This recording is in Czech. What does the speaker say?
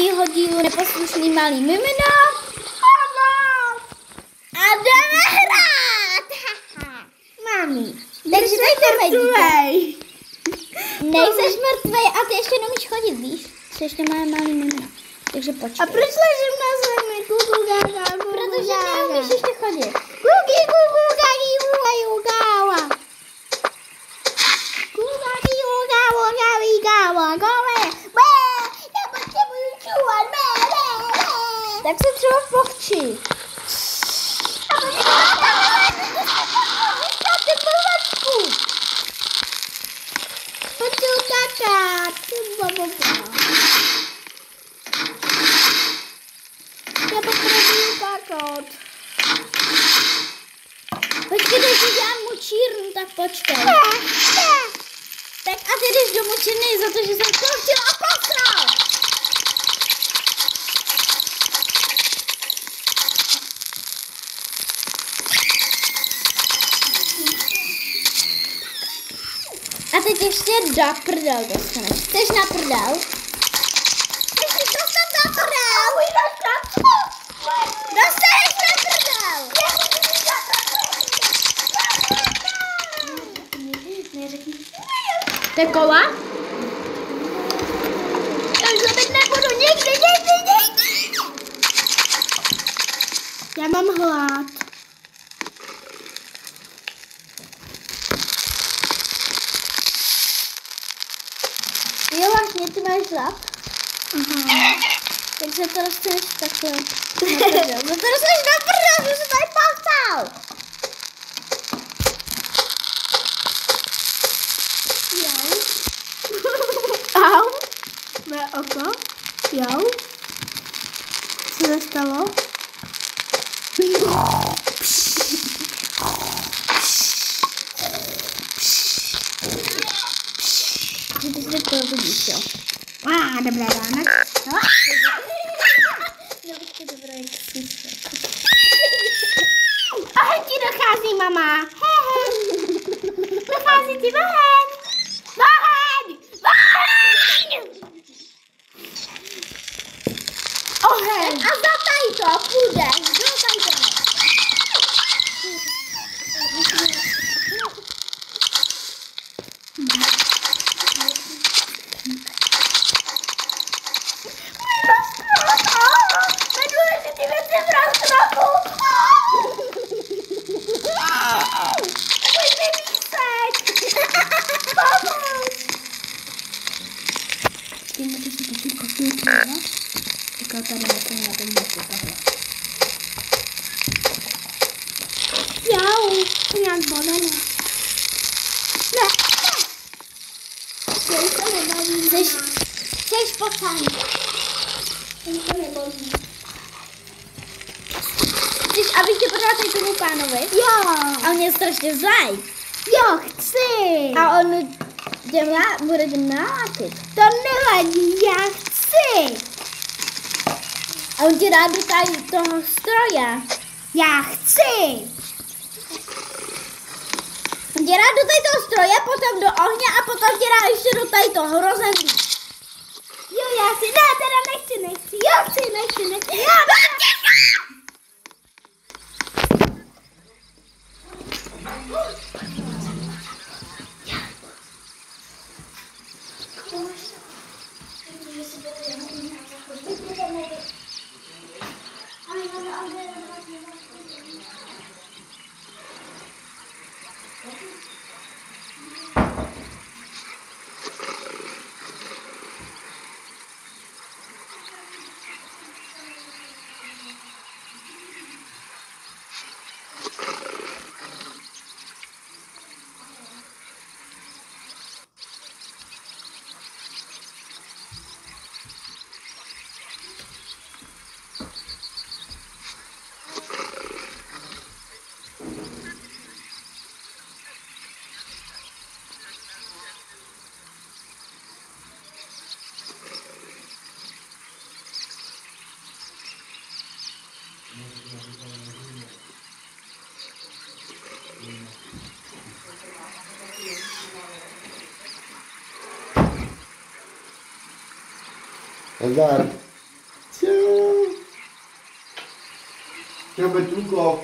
dnešního dílu Neposlušný malý mimino. A jdeme hrát. Mami, takže tady jdeme díky. Nejseš mrtvej a ty ještě nemůžeš chodit, víš? Jsi ještě malý mimino. Takže počkej. A proč ležím na zemi? Protože neumíš ještě chodit. Tak se třeba pochčí. Počkej, když dělám mučírnu, tak počkej. Tak a ty jdeš do mučírny za to, že jsem to chtěla a posral. A teď ještě do prdel dostaneš. Chceš na prdel? Chceš si dostat na prdel? Dostaneš na prdel! To je kola? Já už to teď nebudu nikdy. Já mám hlad. Jo, vlastně, ty máš hlad? Takže to dostaneš takhle na prdel. No to dostaneš na prdel, že jsi tady pasal. Au. Mé oko. Jau. Co se stalo? Že ty si to vidíš, jo? Dobré ráno. Ahoj, ti dochází, mama. Dochází ti oheň. Oheň. A zataj to, půjdeš, zataj to. Jau, to nějak bolelo. Ne. Chceš pocaný. Chceš, abych tě podala tady tomu pánovi? Jo. A on je strašně zlej. Jo, chci. A on bude tě mlátit. To nevadí, já chci. A on ti dá do tady toho stroje. Já chci. On tě dá do tady toho stroje, potom do ohně a potom tě dá ještě do tady toho rozemlí. Jo, já chci. Ne, teda nechci. Jo, chci, nechci. Jo, Nazdar. Čau, Betulko.